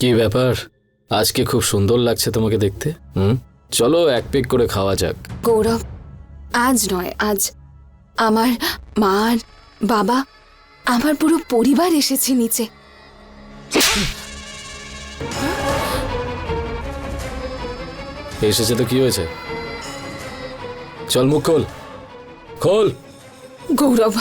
কি ব্যাপার, আজকে খুব সুন্দর লাগছে তোমাকে দেখতে। চলো এক পেক করে খাওয়া যাক। গৌরব, আজ নয়, আজ আমার মা আর বাবা, আমার পুরো পরিবার এসেছে নিচে। এসেছে তো কি হয়েছে, চল মুখ খোল, খোল। গৌরব,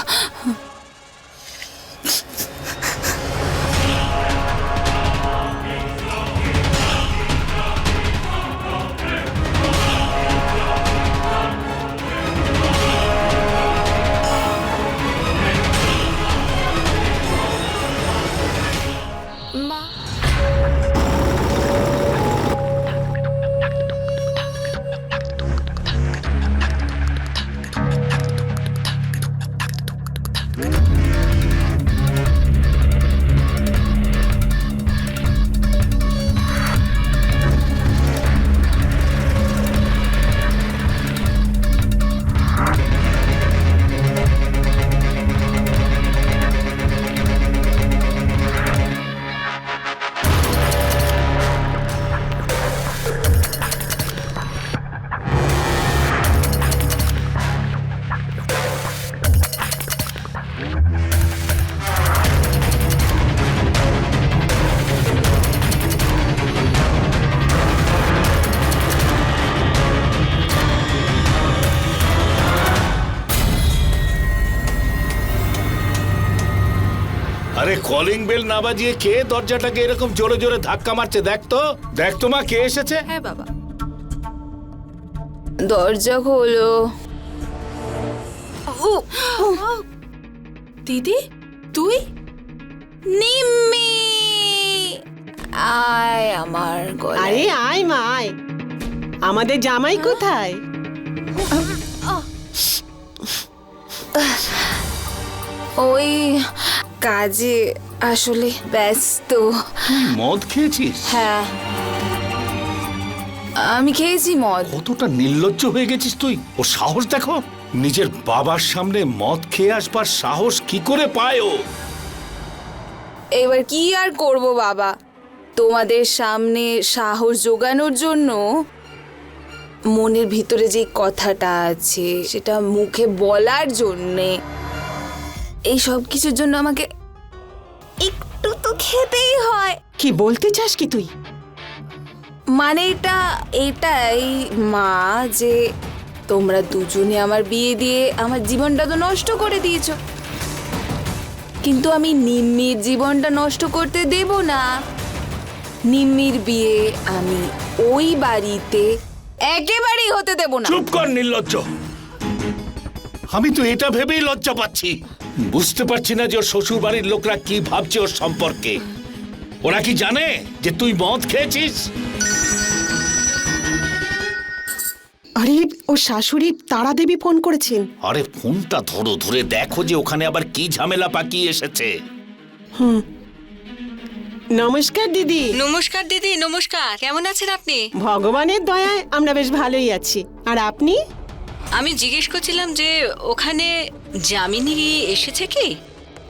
আরে কলিং বেল না বাজিয়ে কে দরজাটাকে এরকম জোরে জোরে ধাক্কা মারছে? দেখ তো মা, কে এসেছে? হ্যাঁ বাবা, দরজা খোলো। দিদি, তুই? নিম্মি, আয় আমার গলায়। আরে আয় মা আয়, আমাদের জামাই কোথায়? ওই কাজে আসলে ব্যস্ত। তুই মদ খেয়েছিস? হ্যাঁ, আমি খেয়েছি মদ। কতটা নির্লজ্জ হয়ে গেছিস তুই! ও সাহস দেখো, নিজের বাবার সামনে মদ খেয়ে আসবার সাহস কি করে পায় ও? এবার কি আর করব বাবা, তোমাদের সামনে সাহস জোগানোর জন্য মনের ভিতরে যে কথাটা আছে সেটা মুখে বলার জন্যে, এই সব কিছুর জন্য আমাকে একটু তো খেতেই হয়। কি বলতে চাস কি তুই? মানে এটাই মা, যে তোমরা দুজনে আমার বিয়ে দিয়ে আমার জীবনটা তো নষ্ট করে দিয়েছো, কিন্তু আমি নিম্মির জীবনটা নষ্ট করতে দেব না। নিম্মির বিয়ে আমি ওই বাড়িতে একেবারেই হতে দেব না। চুপ কর নির্লজ্জ! আমি তো এটা ভেবেই লজ্জা পাচ্ছি, বুঝতে পারছি না যে ওর শ্বশুর বাড়ির লোকরা কি ভাবছে ওর সম্পর্কে। ওরা কি জানে যে তুই মদ খেয়েছিস? আরে ও শাশুড়ি তারা দেবী ফোন করেছেন। আরে ফোনটা ধরো, ধরে দেখো যে ওখানে আবার কি ঝামেলা পাকিয়ে এসেছে। নমস্কার দিদি। নমস্কার দিদি, নমস্কার। কেমন আছেন আপনি? ভগবানের দয়ায় আমরা বেশ ভালোই আছি। আর আপনি? আমি জিজ্ঞেস করছিলাম যে ওখানে যামিনী এসেছে কি?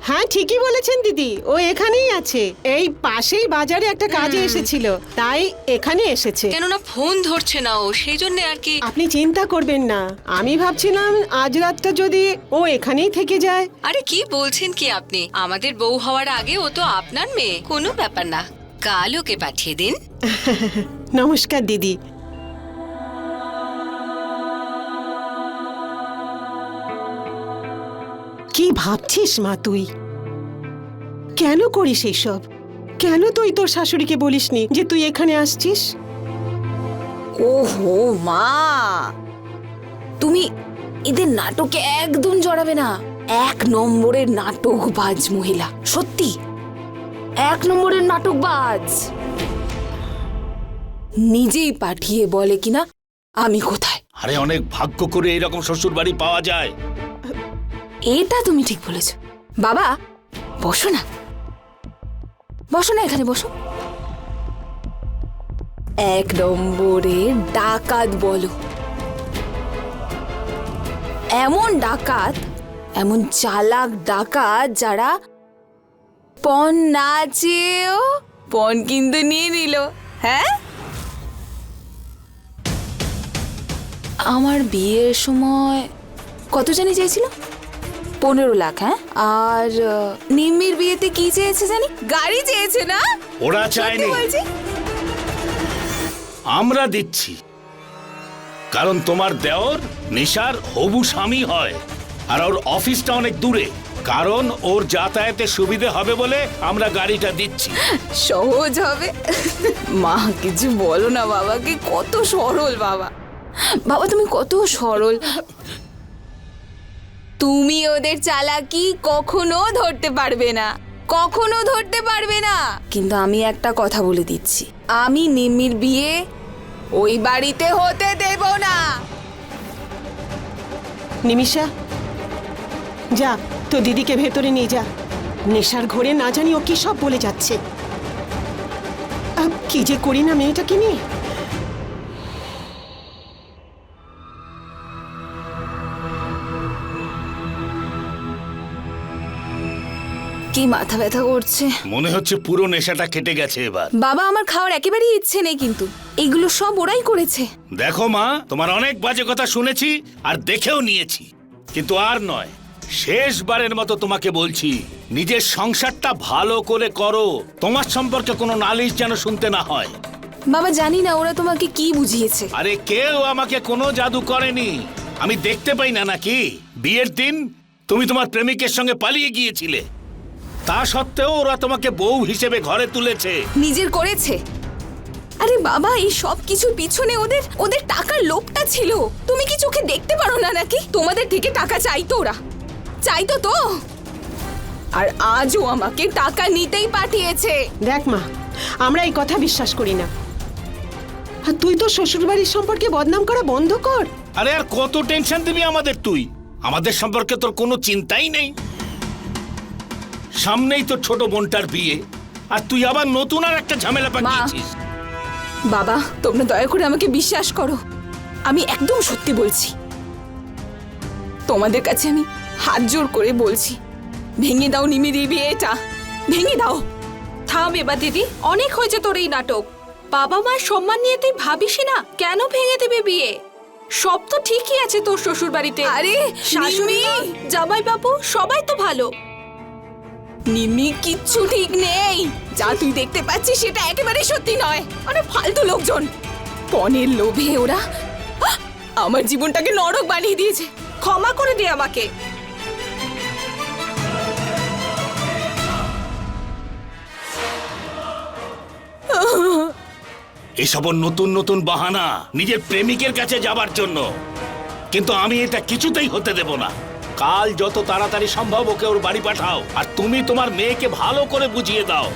হ্যাঁ ঠিকই বলেছেন দিদি, ও এখানেই আছে। এই পাশেই বাজারে একটা কাজে এসেছিল, তাই এখানে এসেছে। কেননা ফোন ধরছে না ও, সেই জন্য আর কি। আপনি চিন্তা করবেন না, আমি ভাবছিলাম আজ রাতটা যদি ও এখানেই থেকে যায়। আরে কি বলছেন কি আপনি? আমাদের বউ হওয়ার আগে ও তো আপনার মেয়ে, কোনো ব্যাপার না। কাল ওকে পাঠিয়ে দিন। নমস্কার দিদি। কি ভাবছিস মা তুই? কেন করিস এইসব? কেন তুই তোর শাশুড়িকে বলিসনি যে তুই এখানে আসছিস? ওহো মা, তুমি এদের নাটকে একদম জড়াবে না। 1 নম্বরের নাটকবাজ মহিলা, সত্যি 1 নম্বরের নাটকবাজ। নিজেই পাঠিয়ে বলে কিনা আমি কোথায়। আরে অনেক ভাগ্য করে এরকম শ্বশুর বাড়ি পাওয়া যায়। এটা তুমি ঠিক বলেছ। বাবা বসো না, বসো না, এখানে বসো। 1 নম্বরের ডাকাত বলো, এমন ডাকাত, এমন চালাক ডাকাত যারা পণ না চেয়েও পণ কিন্তু নিয়ে নিল। হ্যাঁ, আমার বিয়ের সময় কত জানি চেয়েছিল? 15 লাখ। হ্যাঁ, আর নিম্মির বিয়েতে কি চেয়েছে জানি? গাড়ি চেয়েছে না? ওরা সত্যি চায়নি, বলছি। আমরা দিচ্ছি। কারণ তোমার দেওর নিশার হবু স্বামী হয়, আর ওর অফিসটা অনেক দূরে। কারণ ওর যাতায়াতে সুবিধে হবে বলে আমরা গাড়িটা দিচ্ছি। সহজ হবে। মা কিছু বলো না বাবাকে, কত সরল বাবা। বাবা তুমি কত সরল। তুমি ওদের চালাকি কখনো ধরতে পারবে না, কখনো ধরতে পারবে না। কিন্তু আমি একটা কথা বলে দিচ্ছি, আমি নিম্মির বিয়ে ওই বাড়িতে হতে দেব না। নিমিষা, যা তো দিদিকে ভেতরে নিয়ে যা। নেশার ঘোরে না জানি ও কি সব বলে যাচ্ছে। কি যে করি না মেয়েটাকে নিয়ে। কি মাথা ব্যথা করছে। মনে হচ্ছে পুরো নেশাটা কেটে গেছে এবার। বাবা আমার খাওয়ার একেবারেই ইচ্ছে নেই, কিন্তু এগুলো সব ওরাই করেছে। দেখো মা, তোমার অনেক বাজে কথা শুনেছি আর দেখেও নিয়েছি, কিন্তু আর নয়। শেষবারের মতো তোমাকে বলছি, নিজের সংসারটা ভালো করে করো। তোমার সম্পর্কে কোনো নালিশ যেন শুনতে না হয়। বাবা জানি না ওরা তোমাকে কি বুঝিয়েছে। আরে কেউ আমাকে কোনো জাদু করেনি। আমি দেখতে পাই না নাকি? বিয়ের দিন তুমি তোমার প্রেমিকের সঙ্গে পালিয়ে গিয়েছিলে, তা সত্ত্বেও ওরা তোমাকে বউ হিসেবে ঘরে তুলেছে। নিজের করেছে। আরে বাবা এই সব কিছুর পিছনে ওদের ওদের টাকার লোভটা ছিল। তুমি কি চোখে দেখতে পারো না নাকি? তোমাদের থেকে টাকা চাইতো ওরা, চাইতো তো। আর আজও আমাকে টাকা নিতেই পাঠিয়েছে। দেখ মা, আমরা এই কথা বিশ্বাস করি না। আর তুই তো শ্বশুরবাড়ির সম্পর্কে বদনাম করা বন্ধ কর। আরে আর কত টেনশন দিবি আমাদের তুই? আমাদের সম্পর্কে তোর কোনো চিন্তাই নেই। সামনেই তো ছোট বোনটার বিয়ে, আর তুই আবার নতুন আর একটা ঝামেলা পাকিয়েছিস। বাবা তোমরা দয়া করে আমাকে বিশ্বাস করো, আমি একদম সত্যি বলছি। তোমাদের কাছে আমি হাত জোর করে বলছি, ভেঙে দাও নিমির এই বিয়েটা, ভেঙে দাও। থাম এবার দিদি, অনেক হয়েছে তোর এই নাটক। বাবা মার সম্মান নিয়ে তুই ভাবিস না? কেন ভেঙে দেবে বিয়ে? সব তো ঠিকই আছে তোর শ্বশুর বাড়িতে। আরে শাশুড়ি, জামাই বাবু সবাই তো ভালো। নিমি কিচ্ছু ঠিক নেই। যা তুই দেখতে পাচ্ছিস সেটা একেবারে সত্যি নয়। আরে ফালতু লোকজন, পণের লোভে ওরা আমার জীবনটাকে নরক বানিয়ে দিয়েছে। ক্ষমা করে দে আমাকে। এসব ওর নতুন নতুন বাহানা নিজের প্রেমিকের কাছে যাবার জন্য, কিন্তু আমি এটা কিছুতেই হতে দেব না। কাল যত তাড়াতাড়ি সম্ভব ওকে ওর বাড়ি পাঠাও, আর তুমি তোমার মেয়েকে ভালো করে বুঝিয়ে দাও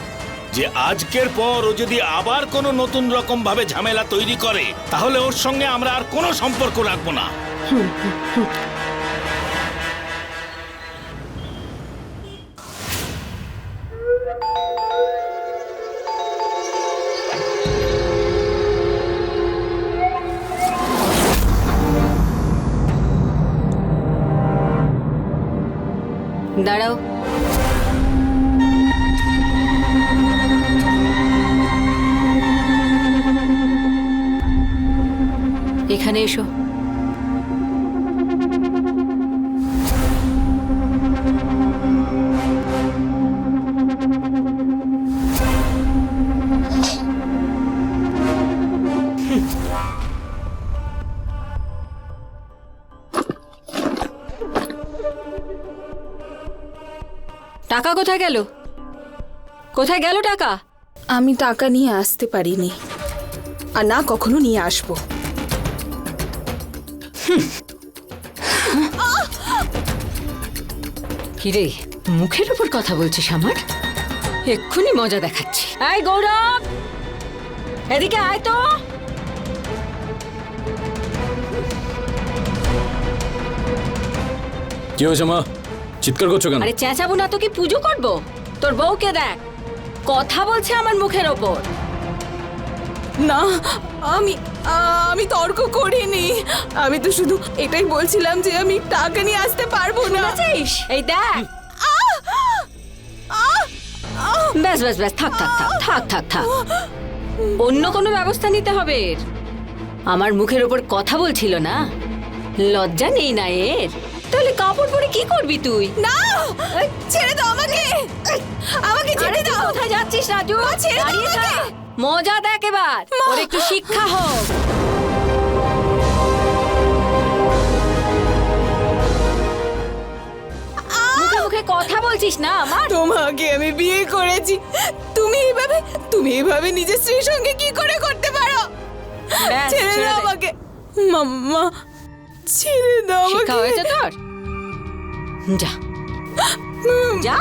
যে আজকের পর ও যদি আবার কোনো নতুন রকম ভাবে ঝামেলা তৈরি করে, তাহলে ওর সঙ্গে আমরা আর কোনো সম্পর্ক রাখবো না। দাঁড়াও। এখানে এসো। টাকা কোথায় গেল? কোথায় গেল টাকা? আমি টাকা নিয়ে আসতে পারিনি, আর না কখনো নিয়ে আসবো। কিরে, মুখের উপর কথা বলছিস আমার? এক্ষুনি মজা দেখাচ্ছি। এই গৌরব, এদিকে আয় তো। কি হয়েছে মা, চিৎকার করছো কেন? আরে চেঁচাবো না তো কি পুজো করবো? তোর বউকে দেখ, কথা বলছে আমার মুখের ওপর। না, আমি তর্ক করিনি। আমি তো শুধু এটাই বলছিলাম যে আমি টাকা নিয়ে আসতে পারবো না। শুনেছিস? এই দেখ, ব্যাস ব্যাস ব্যাস, থাক থাক থাক থাক থাক থাক, অন্য কোনো ব্যবস্থা নিতে হবে এর। আমার মুখের ওপর কথা বলছিল না, লজ্জা নেই না এর? তাহলে কাপড় পরে কি করবি তুই? না, ছেড়ে দাও আমাকে, আমাকে ছেড়ে আরে তুই দাও। কোথায় যাচ্ছিস রাজু? ছেড়ে দাও দাঁড়িয়ে থাক। আমাকে। মজা দেখ এবার, ওর একটু শিক্ষা হোক। মুখে মুখে কথা বলছিস না আমার? তোমাকে আমি বিয়ে করেছি, তুমি এইভাবে নিজের স্ত্রীর সঙ্গে কি করে করতে পারো? ব্যাস, ছেড়ে ছেড়ে দাও দে। আমাকে মাম্মা, ছেড়ে দাও শিক্ষা আমাকে। হয়েছে তোর? যা যা।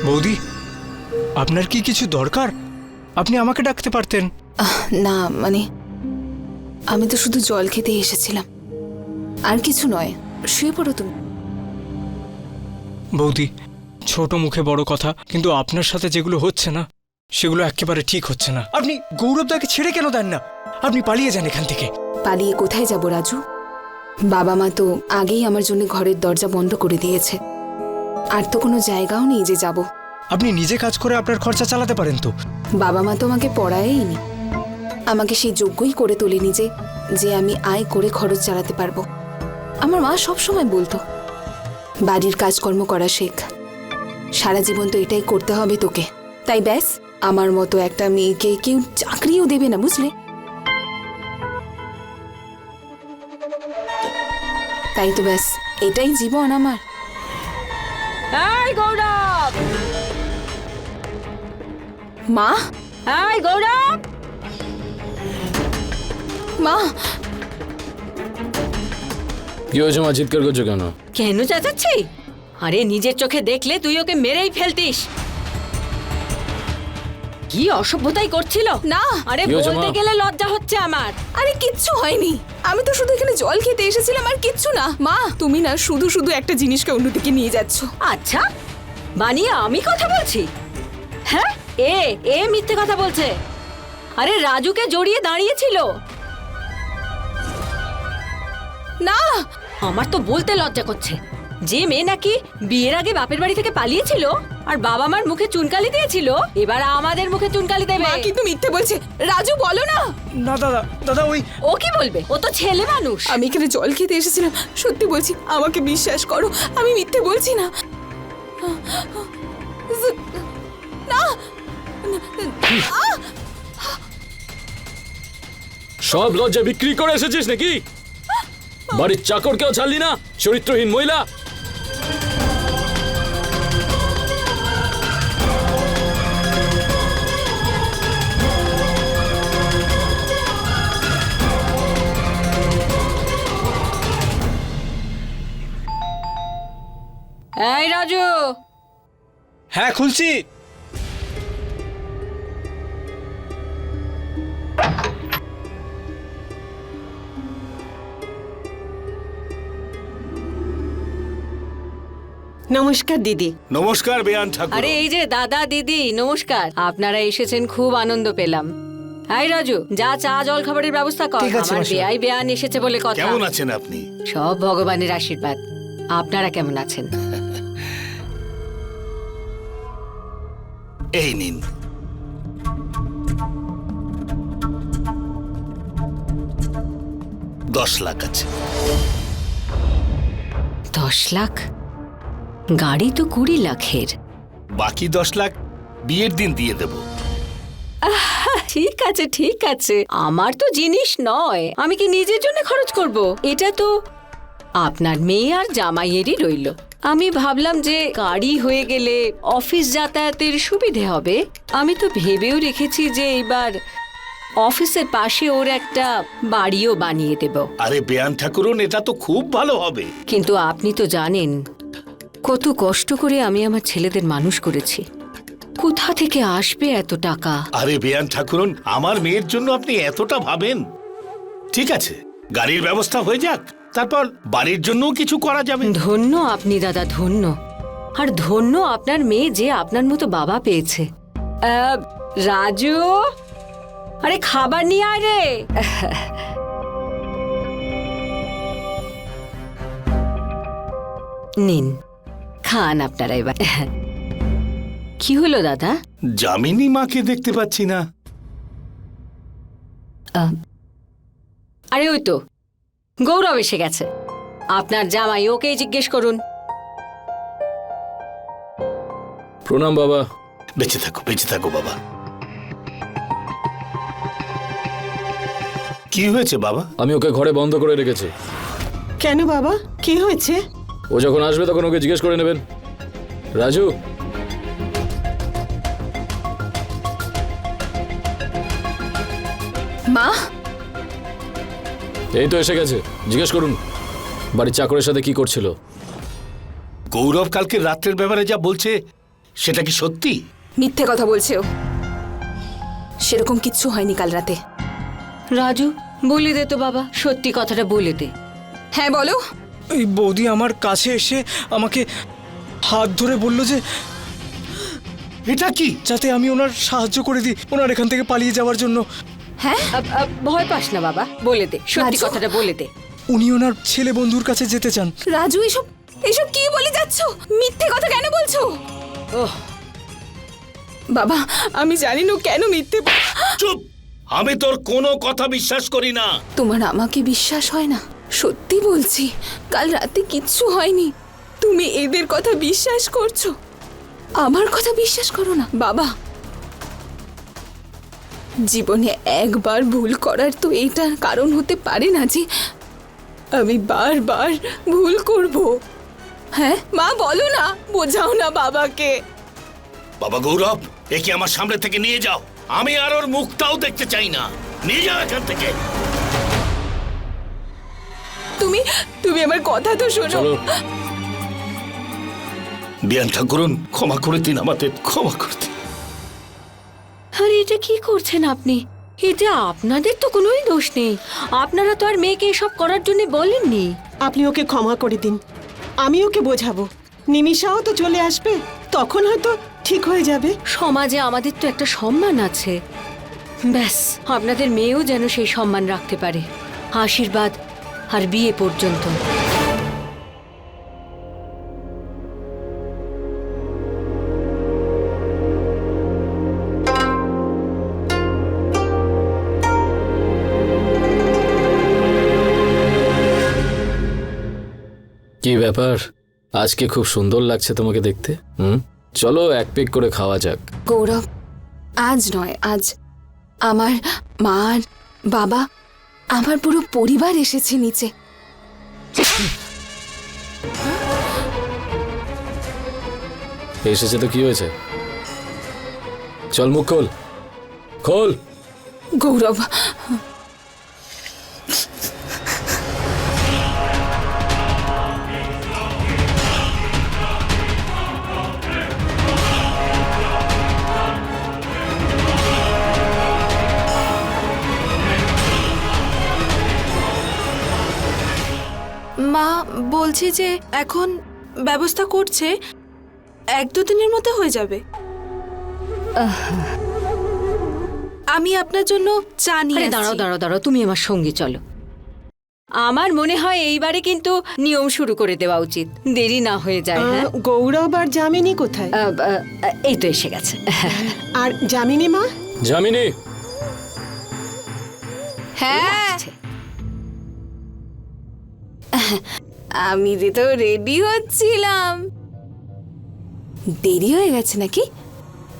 বৌদি, আপনার কি কিছু দরকার? আপনি আমাকে ডাকতে পারতেন। না মানে আমি তো শুধু জল খেতে এসেছিলাম, আর কিছু নয়। শুয়ে পড়ো তুমি। বৌদি, ছোট মুখে বড় কথা, কিন্তু আপনার সাথে যেগুলো হচ্ছে না সেগুলো একেবারে ঠিক হচ্ছে না। আপনি গৌরবদাকে ছেড়ে কেন দেন না? আপনি পালিয়ে যান এখান থেকে। পালিয়ে কোথায় যাব রাজু? বাবা মা তো আগেই আমার জন্য ঘরের দরজা বন্ধ করে দিয়েছে, আর তো কোনো জায়গাও নেই যে যাব। আপনি নিজে কাজ করে আপনার খরচা চালাতে পারেন তো। বাবা মা তো আমাকে পড়ায়নি, আমাকে সেই যোগ্যই করে তোলেনি যে আমি আয় করে খরচ চালাতে পারবো। আমার মা সব সময় বলতো, বাড়ির কাজকর্ম করা শেখ, সারা জীবন তো এটাই করতে হবে তোকে। তাই ব্যাস, আমার মতো একটা মেয়েকে কেউ চাকরিও দেবে না, বুঝলে? তাই তো ব্যাস, এটাই জীবন আমার। এই গৌরব! মা, এই গৌরব! মা, কি হয়েছে মা, চিৎকার করছো কেন? কেন চেঁচাচ্ছি? আরে নিজের চোখে দেখলে তুই ওকে মেরেই ফেলতিস। কি অসভ্যতাই করছিল না। আরে কি হয়েছে বলতে মা? গেলে লজ্জা হচ্ছে আমার। আরে কিচ্ছু হয়নি, আমি তো শুধু এখানে জল খেতে এসেছিলাম, আর কিচ্ছু না। মা, তুমি না শুধু শুধু একটা জিনিসকে অন্যদিকে নিয়ে যাচ্ছ। আচ্ছা, বানিয়ে আমি কথা বলছি? হ্যাঁ, এ মিথ্যে কথা বলছে। আরে রাজুকে জড়িয়ে দাঁড়িয়েছিল। না, আমার তো বলতে লজ্জা করছে, যে মেয়ে নাকি বিয়ের আগে বাপের বাড়ি থেকে পালিয়েছিল আর বাবা মার মুখে চুনকালি দিয়েছিল, এবার আমাদের মুখে চুনকালি দেবে। মা কিন্তু মিথ্যে বলছে। রাজু, বলো না। না দাদা, দাদা ওই ও কি বলবে? ও তো ছেলে মানুষ। আমি এখানে জল খেতে এসেছিলাম, সত্যি বলছি, আমাকে বিশ্বাস করো, আমি মিথ্যে বলছি না। না, সব লজ্জা বিক্রি করে এসেছিস নাকি? বাড়ির চাকরকেও ছাড়লি না, চরিত্রহীন মহিলা। এই রাজু, হ্যাঁ খুলছি। নমস্কার দিদি। নমস্কার বেয়ান ঠাকুর। আরে এই যে দাদা দিদি নমস্কার, আপনারা এসেছেন খুব আনন্দ পেলাম। হাই রাজু, যা চা জল খাবারের ব্যবস্থা কর। ঠিক আছে, আমার মাসি। বেয়াই বেয়ান এসেছে বলে কথা। কেমন আছেন আপনি? সব ভগবানের আশীর্বাদ। আপনারা কেমন আছেন? এই নিন। $10 লাখ আছে। 10 লাখ? গাড়ি তো 20 লাখের। বাকি 10 লাখ বিয়ের দিন দিয়ে দেব। ঠিক আছে ঠিক আছে, আমার তো জিনিস নয়, আমি কি নিজের জন্য খরচ করব? এটা তো আপনার মেয়ে আর জামাইয়েরই রইল। আমি ভাবলাম যে গাড়ি হয়ে গেলে অফিস যাতায়াতের সুবিধে হবে। আমি তো ভেবেও রেখেছি যে এবার অফিসের পাশে ওর একটা বাড়িও বানিয়ে দেব। আরে বেয়ান ঠাকুরন, এটা তো খুব ভালো হবে। কিন্তু আপনি তো জানেন কত কষ্ট করে আমি আমার ছেলেদের মানুষ করেছি। কোথা থেকে আসবে এত টাকা? আরে বেয়ান ঠাকুরন, আমার মেয়ের জন্য আপনি এতটা ভাবেন। ঠিক আছে, গাড়ির ব্যবস্থা হয়ে যাক, তারপর বাড়ির জন্যও কিছু করা যাবে। ধন্য আপনি দাদা, ধন্য। আর ধন্য আপনার মেয়ে যে আপনার মতো বাবা পেয়েছে। রাজু, আরে খাবার নিয়ে আয় রে। নিন, খান আপনারা এবার। কি হলো দাদা? যামিনী মাকে দেখতে পাচ্ছি না। আরে ওই তো গৌরব এসে গেছে। আপনার জামাই, ওকেই জিজ্ঞেস করুন। প্রণাম বাবা। বেঁচে থাকো বাবা। কি হয়েছে বাবা? আমি ওকে ঘরে বন্ধ করে রেখেছি। কেন বাবা, কি হয়েছে? ও যখন আসবে তখন ওকে জিজ্ঞেস করে নেবেন। রাজু, মা, এই তো এসে গেছে, জিজ্ঞেস করুন বাড়ির চাকরের সাথে কি করছিল। গৌরব কালকে রাত্রের ব্যাপারে যা বলছে সেটা কি সত্যি? মিথ্যে কথা বলছে ও। সেরকম কিচ্ছু হয়নি কাল রাতে। রাজু, বলে দে তো বাবা, সত্যি কথাটা বলে দে। হ্যাঁ বলো। এই বৌদি আমার কাছে এসে আমাকে হাত ধরে বলল যে এটা কি? যাতে আমি ওনার সাহায্য করে দিই ওনার এখান থেকে পালিয়ে যাওয়ার জন্য। হ্যাঁ, ভয় পাস না বাবা, বলে দে, সত্যি রাজু। কথাটা বলে দে। উনি ওনার ছেলে বন্ধুর কাছে যেতে চান। রাজু, এসব এসব কি বলে যাচ্ছ? মিথ্যে কথা কেন বলছো? ওহ, বাবা, আমি জানি না ও কেন মিথ্যে চুপ! আমি তোর কোনো কথা বিশ্বাস করি না। তোমার আমাকে বিশ্বাস হয় না? সত্যি বলছি, কাল রাতে কিচ্ছু হয়নি। তুমি এদের কথা বিশ্বাস করছো, আমার কথা বিশ্বাস করো না? বাবা, জীবনে একবার ভুল করার তো এটা কারণ হতে পারে না যে আমি বারবার ভুল করব। হ্যাঁ মা, বলো না, বোঝাও না বাবাকে। বাবা গৌরব, একে আমার সামনে থেকে নিয়ে যাও। আমি আর ওর মুখটাও দেখতে চাই না। নিয়ে যাও এখান থেকে। তুমি তুমি আমার কথা তো শোনো। চলো। বিয়ান ঠাকুরন, ক্ষমা করে দিন আমাদের, ক্ষমা করে দিন। আরে এটা কি করছেন আপনি? এটা আপনাদের তো কোনোই দোষ নেই। আপনারা তো আর মেয়েকে এসব করার জন্য বলেননি। আপনি ওকে ক্ষমা করে দিন, আমি ওকে বোঝাবো। নিমিষাও তো চলে আসবে, তখন হয়তো ঠিক হয়ে যাবে। সমাজে আমাদের তো একটা সম্মান আছে। ব্যাস, আপনাদের মেয়েও যেন সেই সম্মান রাখতে পারে। আশীর্বাদ আর বিয়ে পর্যন্ত। কি ব্যাপার, আজকে খুব সুন্দর লাগছে তোমাকে দেখতে। চলো এক পেক করে খাওয়া যাক। গৌরব, আজ নয়, আজ আমার মা আর বাবা, আমার পুরো পরিবার এসেছে নিচে। এসেছে তো কি হয়েছে? চল মুখ খোল, খোল। গৌরব, মা বলছি যে এখন ব্যবস্থা করছে, 1-2 দিনের মধ্যে হয়ে যাবে। আমি আপনার জন্য চা নিয়ে আরে আসছি। দাঁড়াও দাঁড়াও দাঁড়াও, তুমি আমার সঙ্গে চলো। আমার মনে হয় এইবারে কিন্তু নিয়ম শুরু করে দেওয়া উচিত, দেরি না হয়ে যায়। হ্যাঁ গৌরব আর যামিনী কোথায়? এই তো এসে গেছে। আর যামিনী মা? যামিনী, হ্যাঁ আমি তো রেডি হচ্ছিলাম। দেরি হয়ে গেছে নাকি?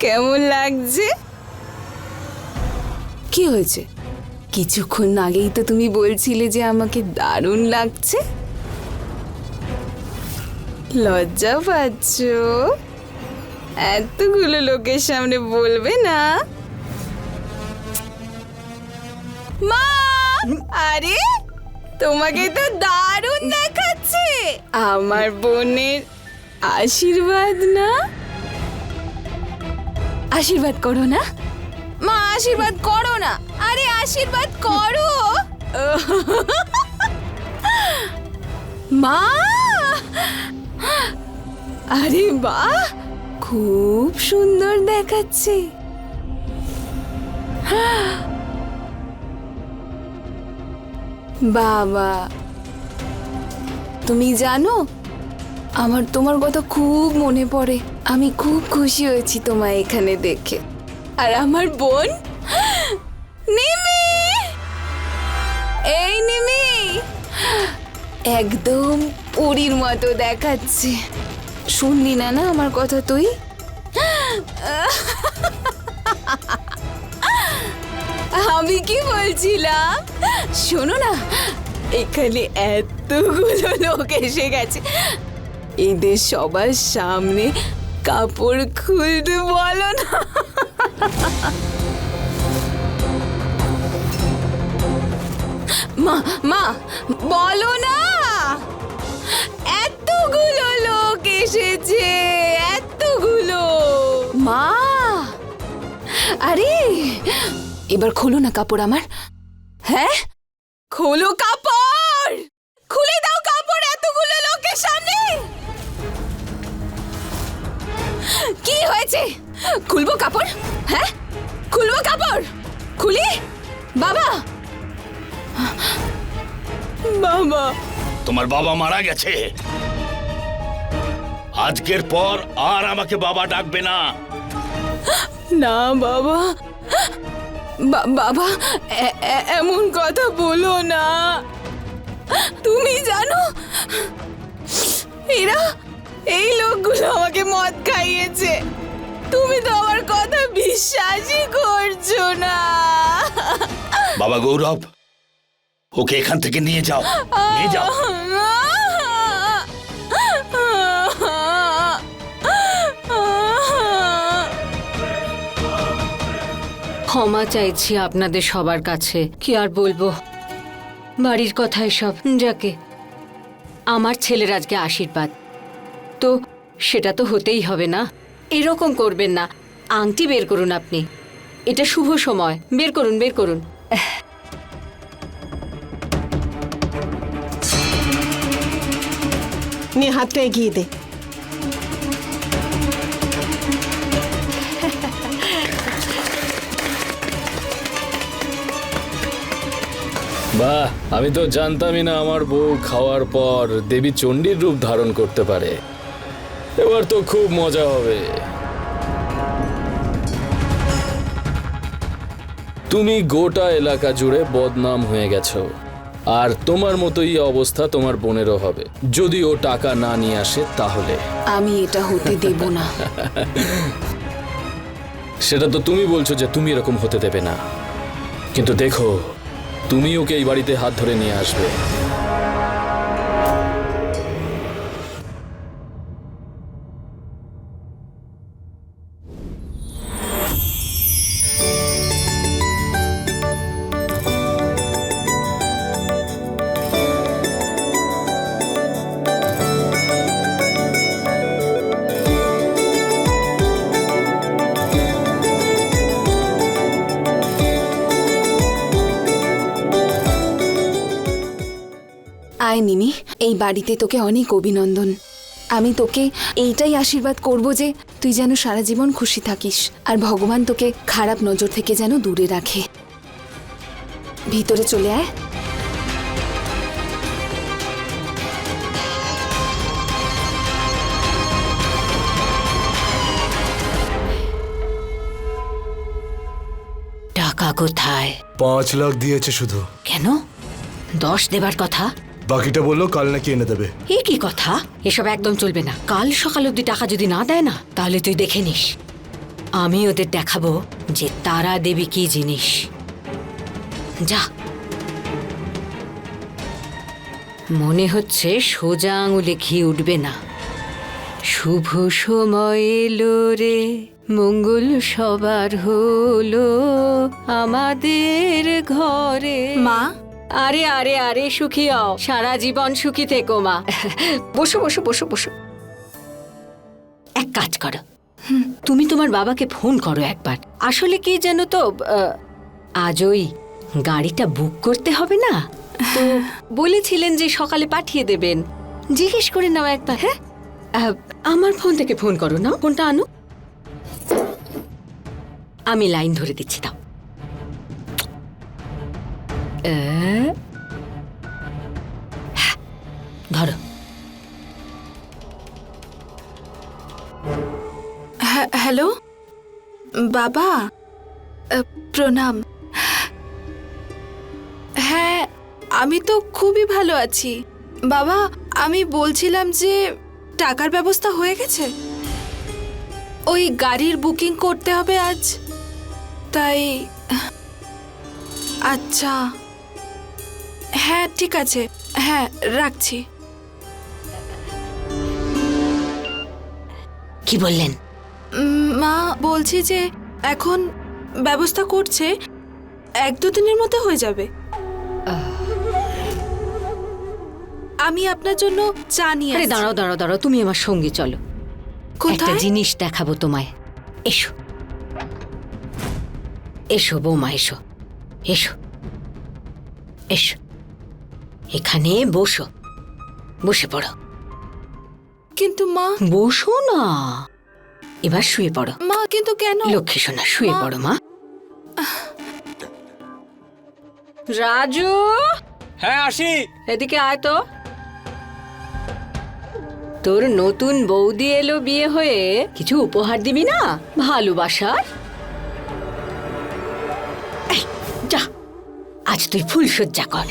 কেমন লাগছে? কি হয়েছে? কিছুক্ষণ আগেই তো তুমি বলছিলে যে আমাকে দারুণ লাগছে। লজ্জা পাচ্ছ? এতগুলো লোকের সামনে বলবে না? মা, আরে তোমাকে তো দারুণ দেখাচ্ছে। আমার বোনের আশীর্বাদ না? আশীর্বাদ করো না মা, আশীর্বাদ করো না। আরে আশীর্বাদ করো মা। আরে বাহ, খুব সুন্দর দেখাচ্ছে। বাবা, তুমি জানো আমার তোমার কথা খুব মনে পড়ে। আমি খুব খুশি হয়েছি তোমায় এখানে দেখে। আর আমার বোন নিমি, এই নিমি একদম পরীর মতো দেখাচ্ছে। শুনলি না না আমার কথা তুই? আমি কি বলছিলাম, শোনো না, এখানে এতগুলো লোক এসে গেছে, এদের সবার সামনে কাপড় খুলতে বলো না। মা মা বলো না, এতগুলো লোক এসেছে, এতগুলো। মা, আরে এবার খোলো না কাপড় আমার। হ্যাঁ খোলো কাপড়, খুলে দাও কাপড় এতগুলো লোকের সামনে। কি হয়েছে? খুলবো কাপড়? হ্যাঁ খুলবো কাপড়, খুলি। বাবা, বাবা, তোমার বাবা মারা গেছে। আজকের পর আর আমাকে বাবা ডাকবে না। না বাবা, বাবা এমন কথা বলো না। তুমি জানো এরা, এই লোকগুলো আমাকে মদ খাইয়েছে। তুমি তো আমার কথা বিশ্বাসই করছো না। বাবা গৌরব, ওকে এখান থেকে নিয়ে যাও, নিয়ে যাও। ক্ষমা চাইছি আপনাদের সবার কাছে। কি আর বলবো, বাড়ির কথা এসব। যাকে আমার ছেলের আজকে আশীর্বাদ, তো সেটা তো হতেই হবে না। এরকম করবেন না। আংটি বের করুন আপনি, এটা শুভ সময়। বের করুন, বের করুন। নিয়ে হাতটা এগিয়ে দে। বাহ, আমি তো জানতামই না আমার বউ খাওয়ার পর দেবী চণ্ডীর রূপ ধারণ করতে পারে। এবার তো খুব মজা হবে। তুমি গোটা এলাকা জুড়ে বদনাম হয়ে গেছো, আর তোমার মতোই অবস্থা তোমার বোনেরও হবে যদি ও টাকা না নিয়ে আসে। তাহলে আমি এটা হতে দেব না। সেটা তো তুমি বলছো যে তুমি এরকম হতে দেবে না, কিন্তু দেখো তুমি ওকে এই বাড়িতে হাত ধরে নিয়ে আসবে। এই বাড়িতে তোকে অনেক অভিনন্দন। আমি তোকে এইটাই আশীর্বাদ করব যে তুই যেন সারা জীবন খুশি থাকিস, আর ভগবান তোকে খারাপ নজর থেকে যেন দূরে রাখে। ভিতরে চলে আয়। টাকা কোথায়? 5 লাখ দিয়েছে শুধু, কেন? 10 দেবার কথা। বাকিটা বললো কাল নাকি এনে দেবে। এ কি কথা? এসব একদম চলবে না। কাল সকাল অবধি টাকা যদি না দেয় না, তাহলে তুই দেখে নিস। আমি ওদের দেখাবো যে তারা দেবী কি জিনিস। যা। মনে হচ্ছে সোজা আঙুলে ঘি উঠবে না। শুভ সময় এলো রে, মঙ্গল সবার হলো আমাদের ঘরে। মা, আরে আরে আরে, সুখী হও, সারা জীবন সুখী থেকো মা। বসো বসো বসো বসো। এক কাজ করো, তুমি তোমার বাবাকে ফোন করো একবার। আসলে কি জানো তো, আজ ওই গাড়িটা বুক করতে হবে না, তো বলেছিলেন যে সকালে পাঠিয়ে দেবেন। জিজ্ঞেস করে নাও একবার। হ্যাঁ, আমার ফোন থেকে ফোন করো না, ফোনটা আনো। আমি লাইন ধরে দিচ্ছি, দাও। ধরো। হ্যালো বাবা, প্রণাম। হ্যাঁ, আমি তো খুবই ভালো আছি বাবা। আমি বলছিলাম যে টাকার ব্যবস্থা হয়ে গেছে। ওই গাড়ির বুকিং করতে হবে আজ, তাই। আচ্ছা, হ্যাঁ ঠিক আছে, হ্যাঁ রাখছি। কি বললেন? মা বলছি যে এখন ব্যবস্থা করছে, 1-2 দিনের মধ্যে হয়ে যাবে। আমি আপনার জন্য চা নিয়ে আরে আসছি। দাঁড়াও দাঁড়াও দাঁড়াও, তুমি আমার সঙ্গে চলো। একটা কোথায়? জিনিস দেখাবো তোমায়। এসো এসো বৌমা, এসো এসো এসো। এখানে বসো, বসে পড়ো। কিন্তু মা, বসো না, এবার শুয়ে পড়ো। মা কিন্তু কেন? লক্ষ্মী সোনা, শুয়ে মা। পড়ো মা। রাজু, হ্যাঁ আসি। এদিকে আয় তো। তোর নতুন বৌদি এলো বিয়ে হয়ে, কিছু উপহার দিবি না ভালোবাসার? এই, যা, আজ তুই ফুলসজ্জা কর।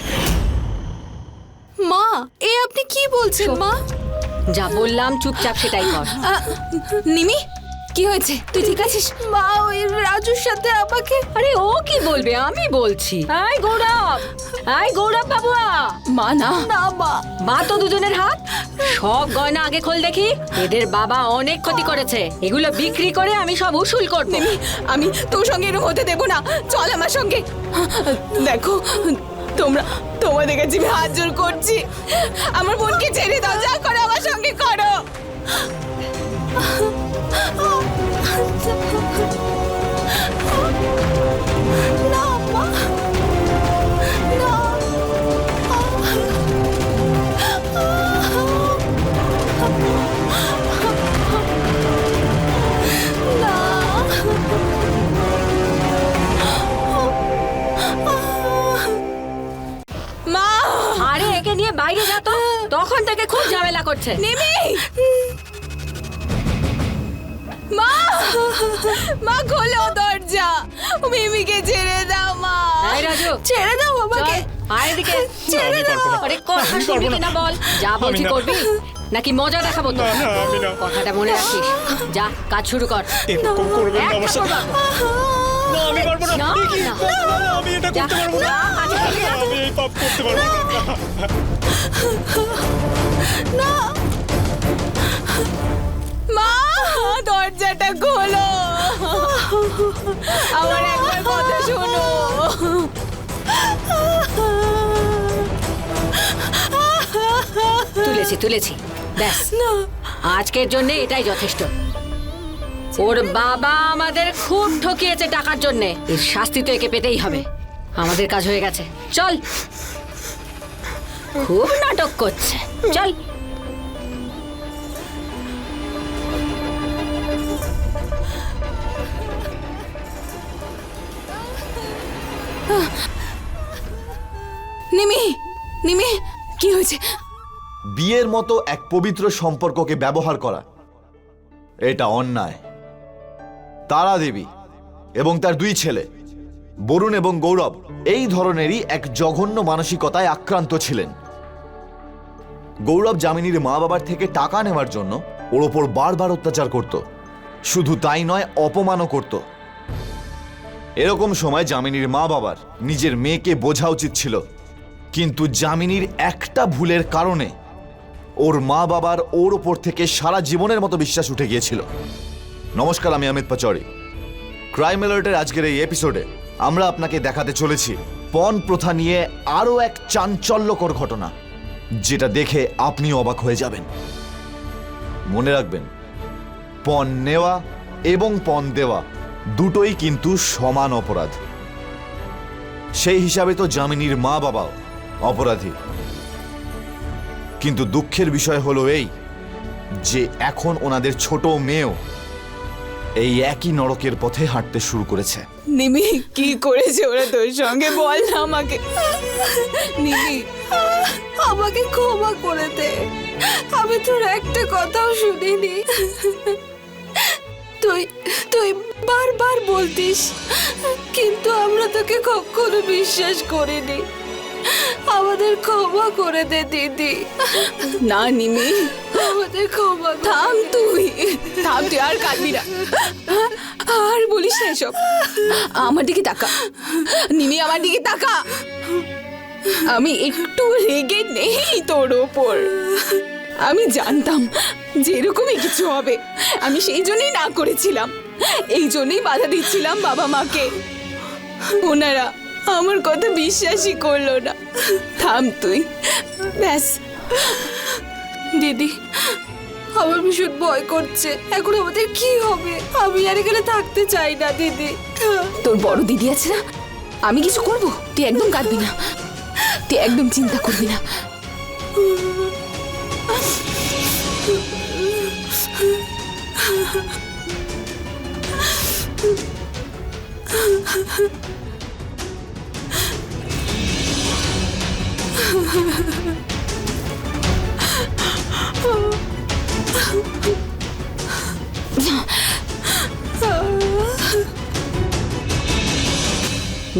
মা, এ আপনি কি বলছেন মা? যা বললাম চুপচাপ সেটাই কর। নিমি, কি হয়েছে? তুই ঠিক আছিস? মা, ওই রাজুর সাথে আমাকে। আরে ও কি বলবে, আমি বলছি। এই গৌরব, এই গৌরব বাবুয়া। মা না। না মা, মা তো দুজনের হাত। সব গয়না আগে খোল দেখি। এদের বাবা অনেক ক্ষতি করেছে, এগুলো বিক্রি করে আমি সব উসুল করব। নিমি, আমি তোর সঙ্গে এরকম হতে দেবো না। চল আমার সঙ্গে। দেখো, তোমাদের কাছে আমি হাত জোর করছি, আমার বোনকে ছেড়ে দাও। যা করো আমার সঙ্গে করো। না মা, না। মা, আরে একে নিয়ে বাইরে যা তো, তখন থেকে খুব ঝামেলা করছে। নিমি, মা, মা খোলো দরজা। মিমিকে ছেড়ে দাও মা। এই রাজু, ছেড়ে দাও আমাকে। চল, আয় এদিকে। ছেড়ে দাও। আরে কথা শুনবি কিনা বল। যা বলছি করবি, নাকি মজা দেখাবো তো? কথাটা মনে রাখিস। যা, কাজ শুরু কর। এরকম করবেন না আমার সাথে। একটা করবো। না আমি পারবো না। না, এ কি? না। না, আমি এটা যা, করতে পারবো না। যা, কাজে লেগে যা। আমি এই পাপ করতে পারবো না। মা, দরজাটা খোলো। আমার একবার কথা শোনো। তুলেছি তুলেছি, ব্যাস আজকের জন্য এটাই যথেষ্ট। ওর বাবা আমাদের খুব ঠকিয়েছে টাকার জন্য, এর শাস্তি তো একে পেতেই হবে। আমাদের কাজ হয়ে গেছে, চল। খুব নাটক করছে। চল। নিমি, নিমি, কি হয়েছে? বিয়ের মতো এক পবিত্র সম্পর্ককে ব্যবহার করা এটা অন্যায়। তারা দেবী এবং তার দুই ছেলে বরুণ এবং গৌরব এই ধরনেরই এক জঘন্য মানসিকতায় আক্রান্ত ছিলেন। গৌরব যামিনীর মা বাবার থেকে টাকা নেওয়ার জন্য ওর ওপর বারবার অত্যাচার করত। শুধু তাই নয়, অপমানও করত। এরকম সময় যামিনীর মা বাবার নিজের মেয়েকে বোঝা উচিত ছিল, কিন্তু যামিনীর একটা ভুলের কারণে ওর মা বাবার ওর ওপর থেকে সারা জীবনের মতো বিশ্বাস উঠে গিয়েছিল। নমস্কার, আমি অমিত পাচৌরি। ক্রাইম অ্যালার্টের আজকের এই এপিসোডে আমরা আপনাকে দেখাতে চলেছি পণ প্রথা নিয়ে আরও এক চাঞ্চল্যকর ঘটনা, যেটা দেখে আপনিও অবাক হয়ে যাবেন। মনে রাখবেন, পণ নেওয়া এবং পণ দেওয়া দুটোই কিন্তু সমান অপরাধ। সেই হিসাবে তো যামিনীর মা বাবাও অপরাধী। কিন্তু দুঃখের বিষয় হলো এই যে এখন ওনাদের ছোট মেয়েও এই একই নরকের পথে হাঁটতে শুরু করেছে। নিমি, কি করেছে ওরা তোর সঙ্গে? বল না আমাকে। নিমি, আমাকে ক্ষমা করে দে। আমি তোর একটা কথাও শুনিনি। তুই তুই বারবার বলতিস, কিন্তু আমরা তোকে কখনো বিশ্বাস করিনি। আমাদের ক্ষমা করে দে দিদি। না নিমি, আমাদের ক্ষমা করে থাম দে। তুই, থাম তুই, আর কাঁদবি না, আর বলিস না এসব। আমার দিকে তাকা নিমি, আমার দিকে তাকা। আমি একটু রেগে নেই তোর ওপর। আমি জানতাম যে এরকমই কিছু হবে। আমি সেই জন্যই না করেছিলাম, এই জন্যই বাধা দিচ্ছিলাম বাবা মাকে। ওনারা আমার কথা বিশ্বাসই করলো না। থাম তুই, ব্যাস। দিদি, আমার ভীষণ ভয় করছে। এখন আমাদের কি হবে? আমি আর এখানে থাকতে চাই না দিদি। তোর বড় দিদি আছে না, আমি কিছু করব। তুই একদম কাঁদবি না, তুই একদম চিন্তা করবি না।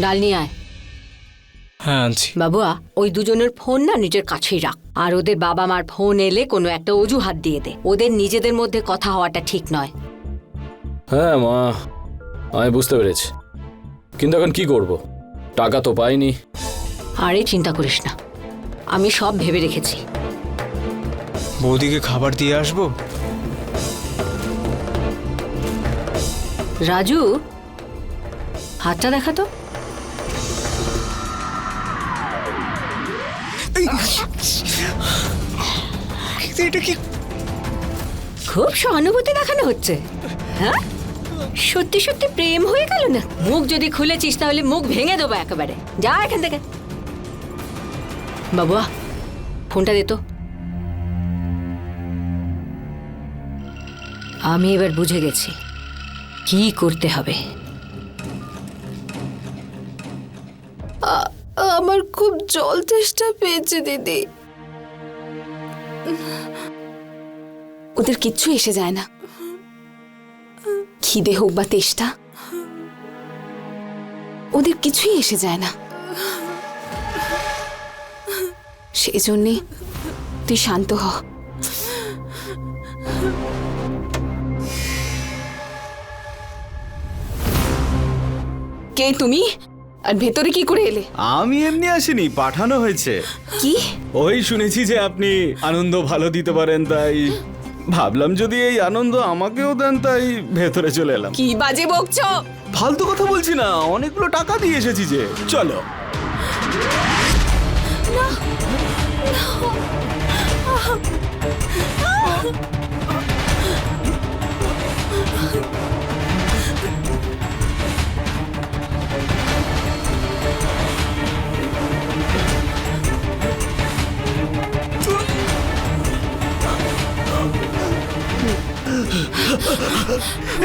ডাল নিয়ে আয়। হ্যাঁ আনছি। বাবুয়া, ওই দুজনের ফোন না নিজের কাছেই রাখ। আর ওদের বাবা মার ফোন এলে কোনো একটা অজুহাত দিয়ে দে। ওদের নিজেদের মধ্যে কথা হওয়াটা ঠিক নয়। হ্যাঁ মা, আমি বুঝতে পেরেছি, কিন্তু এখন কি করব? টাকা তো পাইনি। আরে চিন্তা করিস না, আমি সব ভেবে রেখেছি। বৌদিকে খাবার দিয়ে আসবো। রাজু, হাতটা দেখা তো। এটা কি? খুব সহানুভূতি দেখানো হচ্ছে। হ্যাঁ, সত্যি সত্যি প্রেম হয়ে গেল না? মুখ যদি খুলেছিস তাহলে মুখ ভেঙে দেবো একেবারে। যা এখান থেকে। বাবুয়া, ফোনটা দে তো। আমি এবার বুঝে গেছি কি করতে হবে। আমার খুব জল তেষ্টা পেয়েছে দিদি। ওদের কিচ্ছু এসে যায় না, খিদে হোক বা তেষ্টা, ওদের কিছুই এসে যায় না। সেই জন্যে তুই শান্ত হ। কে তুমি? আর ভেতরে কি করে এলে? আমি এমনি আসিনি, পাঠানো হয়েছে। কি? ওই শুনেছি যে আপনি আনন্দ ভালো দিতে পারেন, তাই ভাবলাম যদি এই আনন্দ আমাকেও দেন, তাই ভেতরে চলে এলাম। কি বাজে বকছো? ফালতু কথা বলছি না, অনেকগুলো টাকা দিয়ে এসেছি যে। চলো।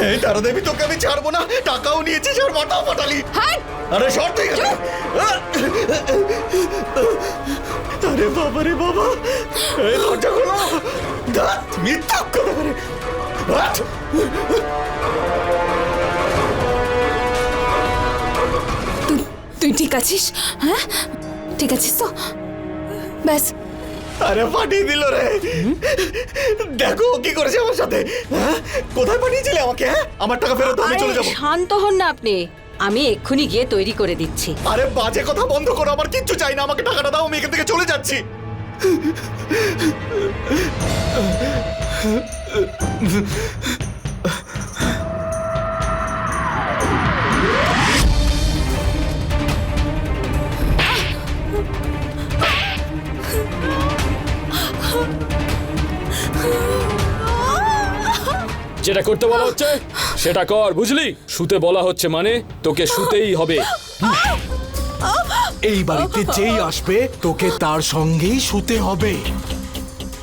এই তারা দেবী, তোকে আমি ছাড়বো না। টাকাও নিয়েছিস আর মাথাও ফাটালি। আরে সর তুই এখানে। আরে বাবা রে বাবা, এই দরজা খোলো। ধ্যাৎ, মিথ্যা কথা করে। ধ্যাৎ। তুই ঠিক আছিস? হ্যাঁ, ঠিক আছিস তো? ব্যাস। আরে পাঠিয়ে দিল রে। দেখো কি করেছে আমার সাথে। হ্যাঁ, কোথায় পাঠিয়েছিলে আমাকে? হ্যাঁ, আমার টাকা ফেরত দাও, আমি চলে যাবো। শান্ত হন না আপনি, আমি এক্ষুনি গিয়ে তৈরি করে দিচ্ছি। আরে বাজে কথা বন্ধ করো, আমার কিচ্ছু চাই না। আমাকে টাকাটা দাও, আমি এখান থেকে চলে যাচ্ছি। যেটা করতে বলা হচ্ছে সেটা কর, বুঝলি? শুতে বলা হচ্ছে মানে তোকে শুতেই হবে। এই বাড়িতে যেই আসবে তোকে তার সঙ্গেই শুতে হবে।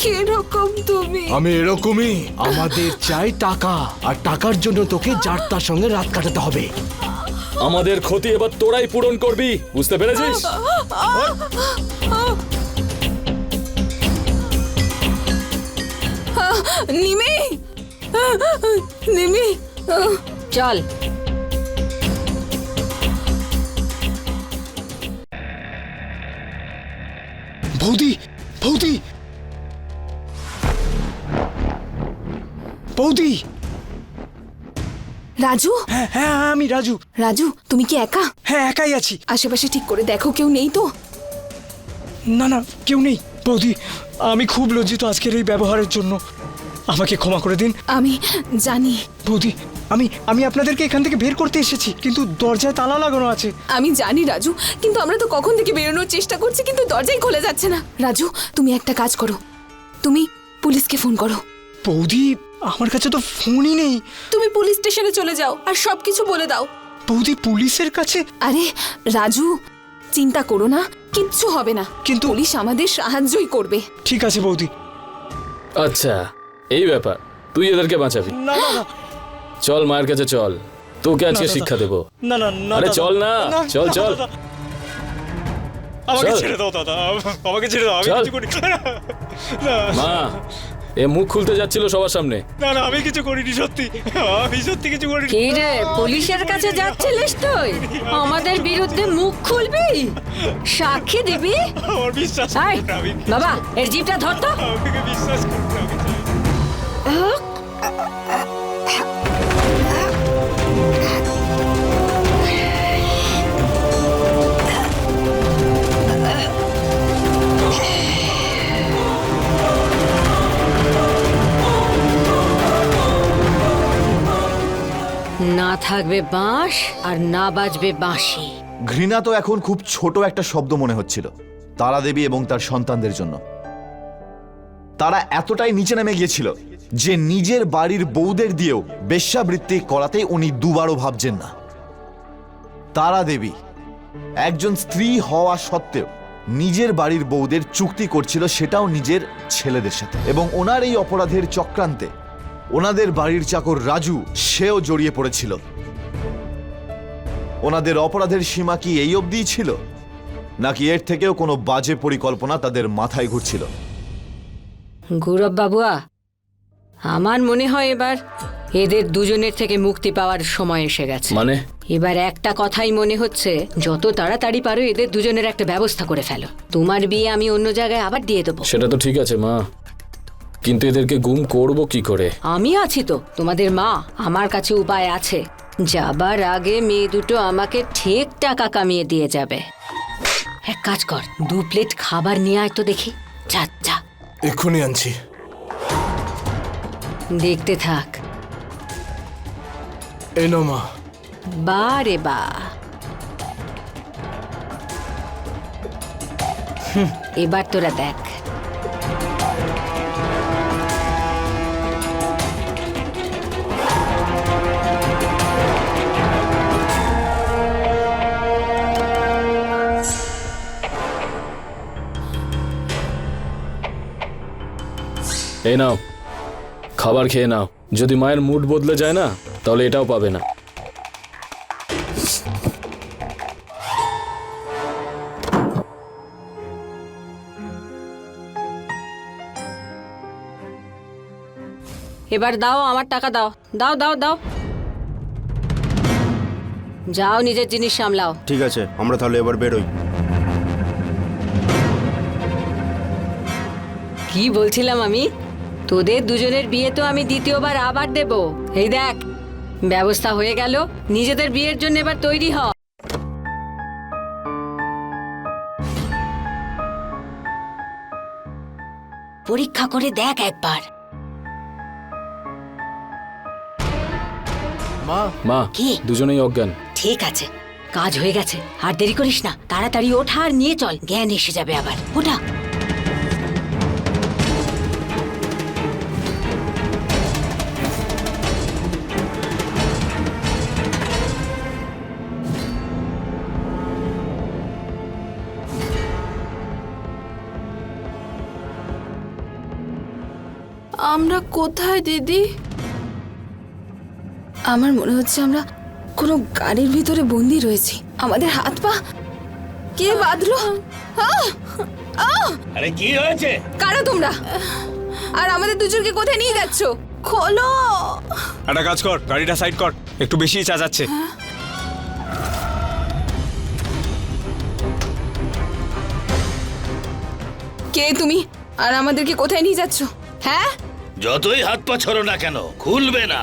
কিরকম তুমি? আমি এরকমই। আমাদের চাই টাকা, আর টাকার জন্য তোকে যার তার সঙ্গে রাত কাটাতে হবে। আমাদের ক্ষতি এবার তোরাই পূরণ করবি, বুঝতে পেরেছিস? নিমি, নিমি, চল। বৌদি, বৌদি, বৌদি। রাজু, হ্যাঁ হ্যাঁ, আমি রাজু। রাজু তুমি কি একা? হ্যাঁ, একাই আছি। আশেপাশে ঠিক করে দেখো, কেউ নেই তো? না না, কেউ নেই। বৌদি, আমি খুব লজ্জিত আজকের এই ব্যবহারের জন্য। আমাকে ক্ষমা করে দিন। আমি জানি। বৌদি, আমি আপনাদেরকে এখান থেকে বের করতে এসেছি, কিন্তু দরজায় তালা লাগানো আছে। আমি জানি রাজু, কিন্তু আমরা তো কখন থেকে বেরোনোর চেষ্টা করছি, কিন্তু দরজাই খোলা যাচ্ছে না। রাজু, তুমি একটা কাজ করো, তুমি পুলিশকে ফোন করো। বৌদি, আমার কাছে তো ফোনই নেই। তুমি পুলিশ স্টেশনে চলে যাও আর সবকিছু বলে দাও। বৌদি, পুলিশের কাছে? আরে রাজু, চিন্তা করো না, কিচ্ছু হবে না। কিন্তু পুলিশ আমাদের সাহায্যই করবে। ঠিক আছে বৌদি। আচ্ছা, এই ব্যাপার, তুই এদেরকে বাঁচাবি। না না না, চল মায়ের কাছে চল, তোকে আজকে শিক্ষা দেবো। না না না, আরে চল না, চল চল। আমাকে চল। ছেড়ে দাও দাদা, আমাকে ছেড়ে দাও। আমি চল। কিছু করি না। মা, এ মুখ খুলতে যাচ্ছিল সবার সামনে। না না, আমি কিছু করিনি, সত্যি। আমি সত্যি কিছু করিনি। কি রে, পুলিশের কাছে যাচ্ছিলিস তুই? আমাদের বিরুদ্ধে মুখ খুলবি, সাক্ষী দিবি? আমার বিশ্বাস এই, করুন, আমি বাবা, এর জিপটা ধর তো। আমাকে বিশ্বাস করুন, আমি চাই। না থাকবে বাঁশ আর না বাজবে বাঁশি। ঘৃণা তো এখন খুব ছোট একটা শব্দ মনে হচ্ছিল তারা দেবী এবং তার সন্তানদের জন্য। তারা এতটাই নিচে নেমে গিয়েছিল যে নিজের বাড়ির বউদের দিয়েও বেশ্যাবৃত্তি করাতে উনি দুবারও ভাবছেন না। তারা দেবী একজন স্ত্রী হওয়া সত্ত্বেও নিজের বাড়ির বউদের চুক্তি করছিল, সেটাও নিজের ছেলেদের সাথে। এবং ওনার এই অপরাধের চক্রান্তে ওনাদের বাড়ির চাকর রাজু, সেও জড়িয়ে পড়েছিল। ওনাদের অপরাধের সীমা কি এই অবধি ছিল, নাকি এর থেকেও কোনো বাজে পরিকল্পনা তাদের মাথায় ঘুরছিল? গৌরব বাবুয়া, আমার মনে হয় এবার এদের দুজনের থেকে মুক্তি পাওয়ার সময় এসে গেছে। মানে? এবার একটা কথাই মনে হচ্ছে, যত তাড়াতাড়ি পারো এদের দুজনের একটা ব্যবস্থা করে ফেলো। তোমার বিয়ে আমি অন্য জায়গায় আবার দিয়ে দেবো। সেটা তো ঠিক আছে মা, কিন্তু এদেরকে গুম করব কি করে? আমি আছি তো, তোমাদের মা। আমার কাছে উপায় আছে। যাবার আগে মেয়ে দুটো আমাকে ঠিক টাকা কামিয়ে দিয়ে যাবে। এক কাজ কর, 2 প্লেট খাবার নিয়ে আয় তো দেখি। যা যা, এক্ষুনি আনছি। দেখতে থাক। এই নাও মা। বা রে বা, এবার তোরা দেখ। এই নাও, খাবার খেয়ে নাও। যদি মায়ের মুড বদলে যায় না, তাহলে এটাও পাবে না। এবার দাও, আমার টাকা দাও, দাও দাও দাও। যাও, নিজের জিনিস সামলাও। ঠিক আছে, আমরা তাহলে এবার বেরোই। কি বলছিলাম আমি, তোদের দুজনের বিয়ে তো আমি দ্বিতীয়বার আবার দেব। এই দেখ, ব্যবস্থা হয়ে গেল, নিজেদের বিয়ের জন্য এবার তৈরি হ। পরীক্ষা করে দেখ একবার। মা, কি? দুজনেই অজ্ঞান। ঠিক আছে, কাজ হয়ে গেছে, আর দেরি করিস না, তাড়াতাড়ি ওঠা আর নিয়ে চল, জ্ঞান এসে যাবে আবার। ওঠা। আমরা কোথায় দিদি? আমার মনে হচ্ছে আমরা কোনো গাড়ির ভিতরে বন্দি রয়েছি। আমাদের হাত পা কে বাঁধলো? আরে কি হয়েছে? কারা তোমরা? আর আমাদের দুজনকে কোথায় নিয়ে যাচ্ছ? খোলো। একটা কাজ কর, গাড়িটা সাইড কর, একটু বেশি চাচাচ্ছে। কে তুমি? আর আমাদেরকে কোথায় নিয়ে যাচ্ছ? হ্যাঁ, যতই হাত পা ছড়ো না কেন, খুলবে না।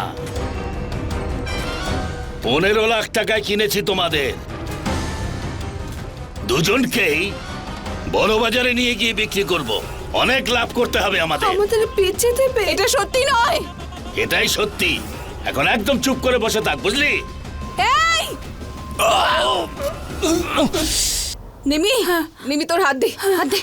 15 লাখ টাকায় কিনেছি তোমাদের দুজনকেই, বড় বাজারে নিয়ে গিয়ে বিক্রি করব। অনেক লাভ করতে হবে আমাদের। আমাদের বেঁচে দেবে? এটা সত্যি নয়। এটাই সত্যি। এখন একদম চুপ করে বসে থাক, বুঝলি? এই নিমি, নিমি তোর হাত দে, হাত দে।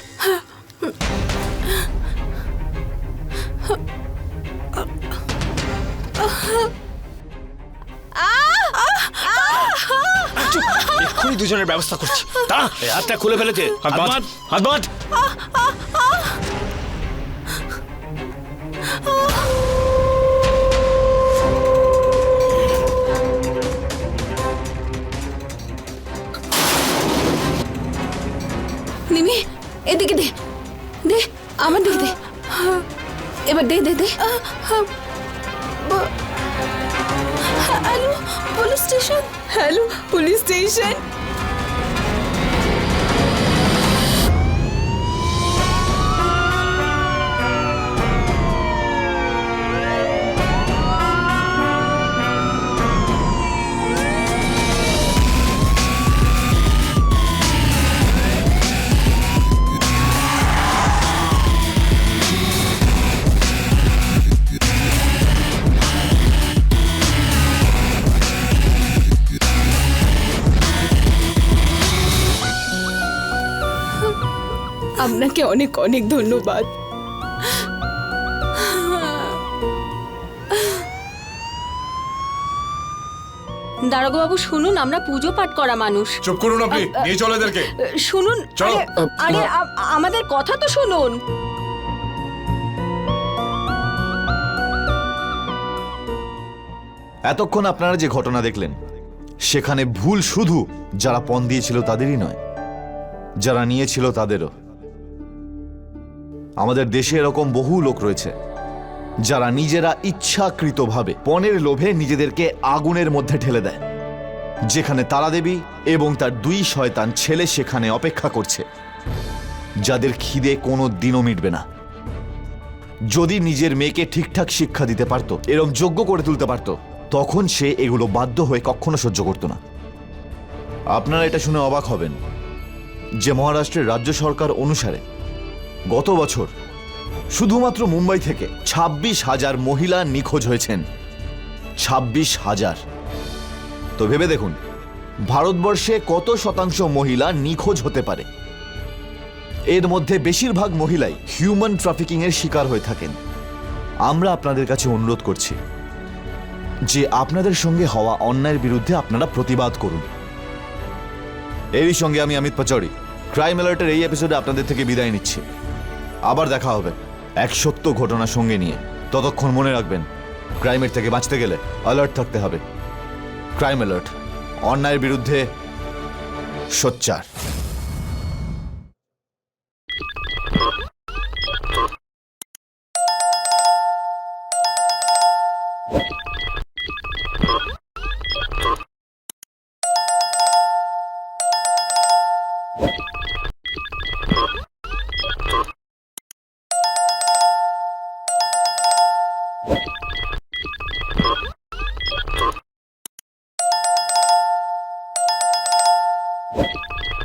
এক্ষুনি দুজনের ব্যবস্থা করছি। তা এই হাতটা খুলে ফেলেছে। হাত বাঁধ, হাত বাঁধ। নিমি, এদিকে দে, দে আমার দিকে দে। এবার দে দে দে। Hello, police station. Hello, police station. আপনাকে অনেক অনেক ধন্যবাদ। দারোগা বাবু শুনুন, আমরা পুজো পাঠ করা মানুষ। চুপ করুন আপনি, নিয়ে চল এদেরকে। শুনুন, চলো। আরে আমাদের কথা তো শুনুন। এতক্ষণ আপনারা যে ঘটনা দেখলেন, সেখানে ভুল শুধু যারা পণ দিয়েছিল তাদেরই নয়, যারা নিয়েছিল তাদেরও। আমাদের দেশে এরকম বহু লোক রয়েছে যারা নিজেরা ইচ্ছাকৃতভাবে পণের লোভে নিজেদেরকে আগুনের মধ্যে ঠেলে দেয়, যেখানে তারা দেবী এবং তার 2 শয়তান ছেলে সেখানে অপেক্ষা করছে, যাদের খিদে কোনো দিনও মিটবে না। যদি নিজের মেয়েকে ঠিকঠাক শিক্ষা দিতে পারত, এরকম যোগ্য করে তুলতে পারত, তখন সে এগুলো বাধ্য হয়ে কখনো সহ্য করত না। আপনারা এটা শুনে অবাক হবেন যে মহারাষ্ট্রের রাজ্য সরকার অনুসারে গত বছর শুধুমাত্র মুম্বাই থেকে 26,000 মহিলা নিখোঁজ হয়েছেন। 26,000। তো ভেবে দেখুন, ভারতবর্ষে কত শতাংশ মহিলা নিখোঁজ হতে পারে। এর মধ্যে বেশিরভাগ মহিলাই হিউম্যান ট্রাফিকিং এর শিকার হয়ে থাকেন। আমরা আপনাদের কাছে অনুরোধ করছি যে আপনাদের সঙ্গে হওয়া অন্যায়ের বিরুদ্ধে আপনারা প্রতিবাদ করুন। এরই সঙ্গে আমি অমিত পাচৌরি ক্রাইম অ্যালার্টের এই এপিসোডে আপনাদের থেকে বিদায় নিচ্ছি। আবার দেখা হবে এক সত্য ঘটনার সঙ্গে নিয়ে। ততক্ষণ মনে রাখবেন, ক্রাইমের থেকে বাঁচতে গেলে অ্যালার্ট থাকতে হবে। ক্রাইম অ্যালার্ট, অন্যায়ের বিরুদ্ধে সোচ্চার।